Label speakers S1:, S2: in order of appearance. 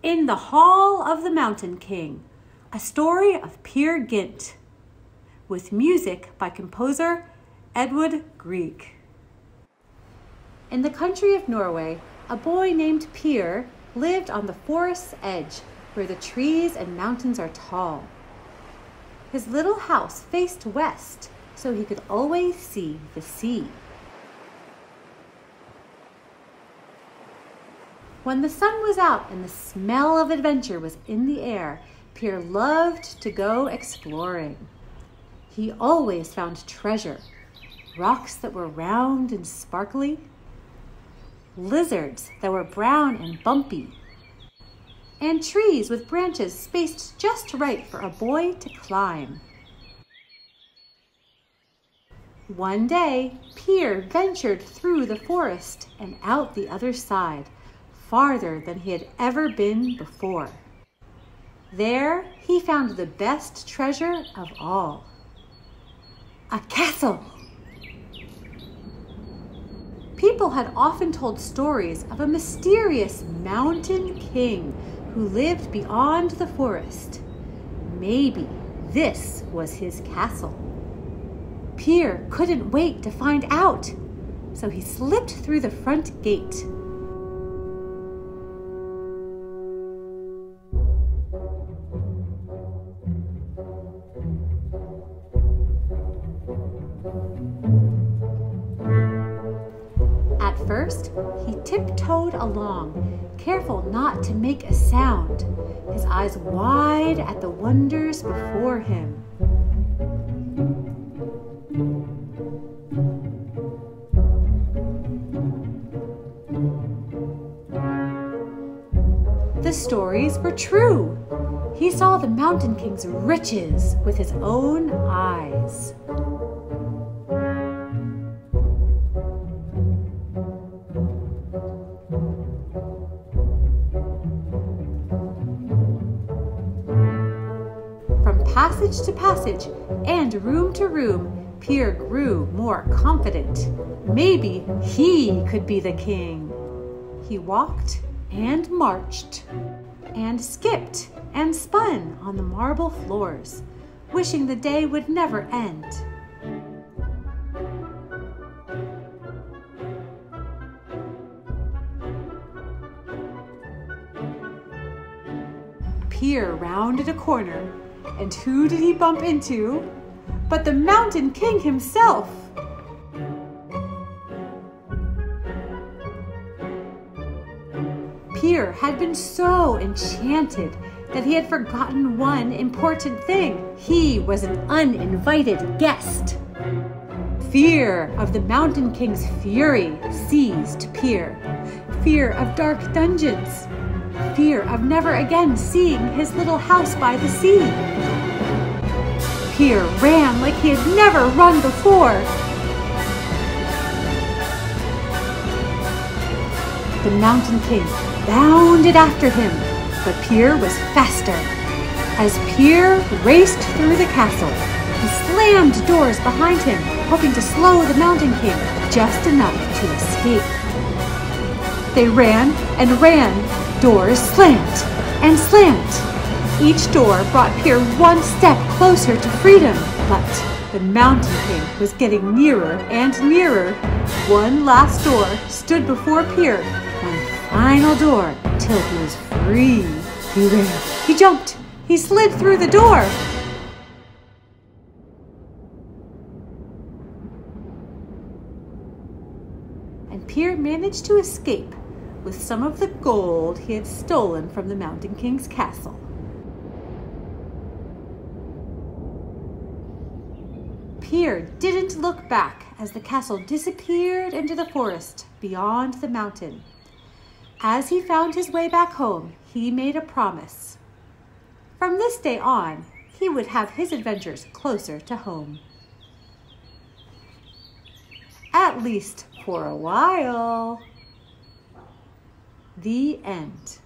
S1: in the Hall of the Mountain King, a story of Peer Gynt, with music by composer Edvard Greig. In the country of Norway, a boy named Peer lived on the forest's edge, where the trees and mountains are tall. His little house faced west, so he could always see the sea. When the sun was out and the smell of adventure was in the air, Peer loved to go exploring. He always found treasure, rocks that were round and sparkly, lizards that were brown and bumpy, and trees with branches spaced just right for a boy to climb. One day, Peer ventured through the forest and out the other side, farther than he had ever been before. There, he found the best treasure of all, a castle. People had often told stories of a mysterious mountain king who lived beyond the forest. Maybe this was his castle. Peer couldn't wait to find out, so he slipped through the front gate. At first, he tiptoed along, careful not to make a sound, his eyes wide at the wonders before him. The stories were true. He saw the Mountain King's riches with his own eyes. From passage to passage and room to room, Peer grew more confident. Maybe he could be the king. He walked and marched and skipped and spun on the marble floors, wishing the day would never end. Peer rounded a corner, and who did he bump into but the Mountain King himself? Peer had been so enchanted that he had forgotten one important thing. He was an uninvited guest. Fear of the Mountain King's fury seized Peer. Fear of dark dungeons. Fear of never again seeing his little house by the sea. Peer ran like he had never run before. The Mountain King bounded after him, but Peer was faster. As Peer raced through the castle, he slammed doors behind him, hoping to slow the Mountain King just enough to escape. They ran and ran, doors slammed and slammed. Each door brought Peer one step closer to freedom, but the Mountain King was getting nearer and nearer. One last door stood before Peer, one final door till he was free. He ran, he jumped, he slid through the door. And Peer managed to escape with some of the gold he had stolen from the Mountain King's castle. Peer didn't look back as the castle disappeared into the forest beyond the mountain. As he found his way back home, he made a promise. From this day on, he would have his adventures closer to home. At least for a while. The end.